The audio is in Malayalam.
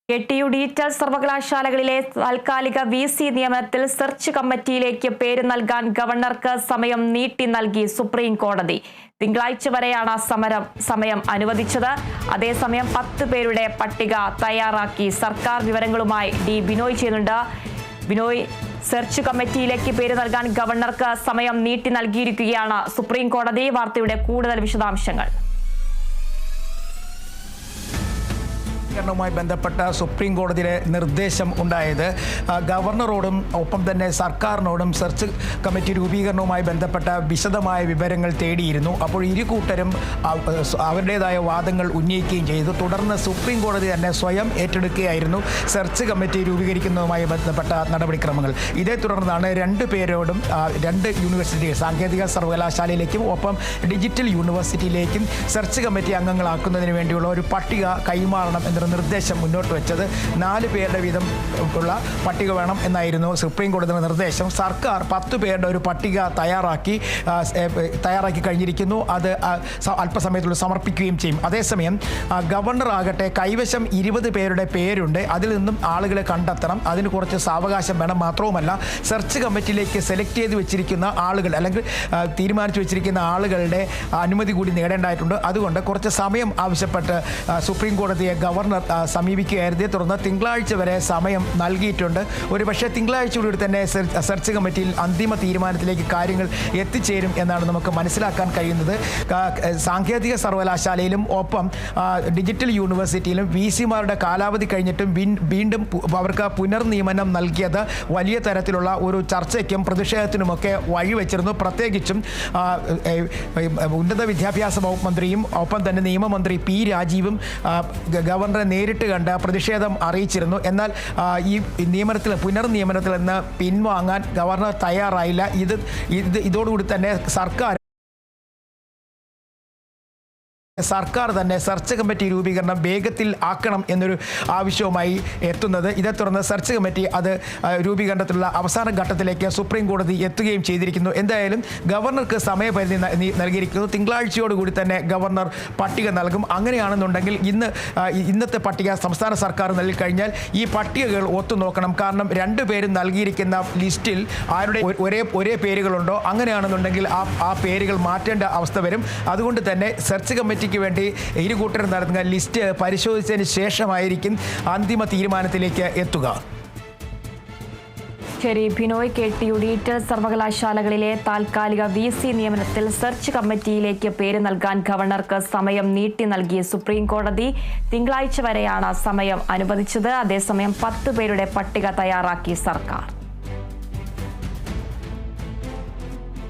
KTU ഡിജിറ്റൽ സർവകലാശാലകളിലെ താൽക്കാലിക VC നിയമനത്തിൽ സെർച്ച് കമ്മിറ്റിയിലേക്ക് പേര് നൽകാൻ ഗവർണർക്ക് സമയം നീട്ടി നൽകി സുപ്രീം കോടതി. തിങ്കളാഴ്ച വരെയാണ് സമയം അനുവദിച്ചത്. അതേസമയം 10 പേരുടെ പട്ടിക തയ്യാറാക്കി സർക്കാർ. വിവരങ്ങളുമായി ബിനോയ് ചെയ്യുന്നുണ്ട്. ബിനോയ്, സെർച്ച് കമ്മിറ്റിയിലേക്ക് പേര് നൽകാൻ ഗവർണർക്ക് സമയം നീട്ടി നൽകിയിരിക്കുകയാണ് സുപ്രീം കോടതി. വാർത്തയുടെ കൂടുതൽ വിശദാംശങ്ങൾ. ുമായി ബന്ധപ്പെട്ട സുപ്രീം കോടതിയിലെ നിർദ്ദേശം ഉണ്ടായത് ഗവർണറോടും ഒപ്പം തന്നെ സർക്കാരിനോടും സെർച്ച് കമ്മിറ്റി രൂപീകരണവുമായി ബന്ധപ്പെട്ട വിശദമായ വിവരങ്ങൾ തേടിയിരുന്നു. അപ്പോൾ ഇരു കൂട്ടരും അവരുടേതായ വാദങ്ങൾ ഉന്നയിക്കുകയും ചെയ്തു. തുടർന്ന് സുപ്രീം കോടതി തന്നെ സ്വയം ഏറ്റെടുക്കുകയായിരുന്നു സെർച്ച് കമ്മിറ്റി രൂപീകരിക്കുന്നതുമായി ബന്ധപ്പെട്ട നടപടിക്രമങ്ങൾ. ഇതേ തുടർന്നാണ് 2 പേരോടും 2 യൂണിവേഴ്സിറ്റി സാങ്കേതിക സർവകലാശാലയിലേക്കും ഒപ്പം ഡിജിറ്റൽ യൂണിവേഴ്സിറ്റിയിലേക്കും സെർച്ച് കമ്മിറ്റി അംഗങ്ങളാക്കുന്നതിന് വേണ്ടിയുള്ള ഒരു പട്ടിക കൈമാറണം എന്ന നിർദ്ദേശം മുന്നോട്ട് വെച്ചത്. 4 പേരുടെ വീതം ഉള്ള പട്ടിക വേണം എന്നായിരുന്നു സുപ്രീം കോടതിയുടെ നിർദ്ദേശം. സർക്കാർ 10 പേരുടെ ഒരു പട്ടിക തയ്യാറാക്കി കഴിഞ്ഞിരിക്കുന്നു. അത് അല്പസമയത്തുള്ള സമർപ്പിക്കുകയും ചെയ്യും. അതേസമയം ഗവർണർ ആകട്ടെ കൈവശം 20 പേരുടെ പേരുണ്ട്. അതിൽ നിന്നും ആളുകളെ കണ്ടെത്തണം. അതിന് കുറച്ച് സാവകാശം വേണം. മാത്രവുമല്ല, സെർച്ച് കമ്മിറ്റിയിലേക്ക് സെലക്ട് ചെയ്ത് വെച്ചിരിക്കുന്ന ആളുകൾ അല്ലെങ്കിൽ തീരുമാനിച്ചു വെച്ചിരിക്കുന്ന ആളുകളുടെ അനുമതി കൂടി നേടേണ്ടതായിട്ടുണ്ട്. അതുകൊണ്ട് കുറച്ച് സമയം ആവശ്യപ്പെട്ട് സുപ്രീം കോടതിയെ ഗവർണർ സമീപിക്കുകയായിരുന്നു. തുടർന്ന് തിങ്കളാഴ്ച വരെ സമയം നൽകിയിട്ടുണ്ട്. ഒരുപക്ഷെ തിങ്കളാഴ്ചയോടുകൂടി തന്നെ സെർച്ച് കമ്മിറ്റിയിൽ അന്തിമ തീരുമാനത്തിലേക്ക് കാര്യങ്ങൾ എത്തിച്ചേരും എന്നാണ് നമുക്ക് മനസ്സിലാക്കാൻ കഴിയുന്നത്. സാങ്കേതിക സർവകലാശാലയിലും ഒപ്പം ഡിജിറ്റൽ യൂണിവേഴ്സിറ്റിയിലും VCമാരുടെ കാലാവധി കഴിഞ്ഞിട്ടും വീണ്ടും അവർക്ക് പുനർനിയമനം നൽകിയത് വലിയ തരത്തിലുള്ള ഒരു ചർച്ചയ്ക്കും പ്രതിഷേധത്തിനുമൊക്കെ വഴിവെച്ചിരുന്നു. പ്രത്യേകിച്ചും ഉന്നത വിദ്യാഭ്യാസ വകുപ്പ് മന്ത്രിയും ഒപ്പം തന്നെ നിയമമന്ത്രി P. രാജീവും ഗവർണറെ നേരിട്ട് കണ്ട് പ്രതിഷേധം അറിയിച്ചിരുന്നു. എന്നാൽ ഈ പുനർനിയമനത്തിൽ നിന്ന് പിൻവാങ്ങാൻ ഗവർണർ തയ്യാറായില്ല. ഇതോടുകൂടി തന്നെ സർക്കാർ തന്നെ സെർച്ച് കമ്മിറ്റി രൂപീകരണം വേഗത്തിൽ ആക്കണം എന്നൊരു ആവശ്യവുമായി എത്തുന്നത്. ഇതേ തുടർന്ന് സെർച്ച് കമ്മിറ്റി അത് രൂപീകരണത്തിലുള്ള അവസാന ഘട്ടത്തിലേക്ക് സുപ്രീം കോടതി എത്തുകയും ചെയ്തിരിക്കുന്നു. എന്തായാലും ഗവർണർക്ക് സമയപരിധി നൽകിയിരിക്കുന്നു. തിങ്കളാഴ്ചയോടുകൂടി തന്നെ ഗവർണർ പട്ടിക നൽകും. അങ്ങനെയാണെന്നുണ്ടെങ്കിൽ ഇന്നത്തെ പട്ടിക സംസ്ഥാന സർക്കാർ നൽകി കഴിഞ്ഞാൽ ഈ പട്ടികകൾ ഒത്തുനോക്കണം. കാരണം 2 പേരും നൽകിയിരിക്കുന്ന ലിസ്റ്റിൽ ആരുടെ ഒരേ പേരുകളുണ്ടോ, അങ്ങനെയാണെന്നുണ്ടെങ്കിൽ ആ പേരുകൾ മാറ്റേണ്ട അവസ്ഥ വരും. അതുകൊണ്ട് തന്നെ സെർച്ച് കമ്മിറ്റി വേണ്ടി ഇരു കൂട്ടരും നടത്തുന്ന ലിസ്റ്റ് പരിശോധിച്ചതിന് ശേഷമായിരിക്കും അന്തിമ തീരുമാനത്തിലേക്ക് എത്തുക. ശരി ബിനോയ്, KTU ഡിജിറ്റൽ സർവകലാശാലകളിലെ താൽക്കാലിക VC നിയമനത്തിൽ സെർച്ച് കമ്മിറ്റിയിലേക്ക് പേര് നൽകാൻ ഗവർണർക്ക് സമയം നീട്ടി നൽകി സുപ്രീം കോടതി. തിങ്കളാഴ്ച വരെയാണ് സമയം അനുവദിച്ചത്. അതേസമയം 10 പേരുടെ പട്ടിക തയ്യാറാക്കി സർക്കാർ.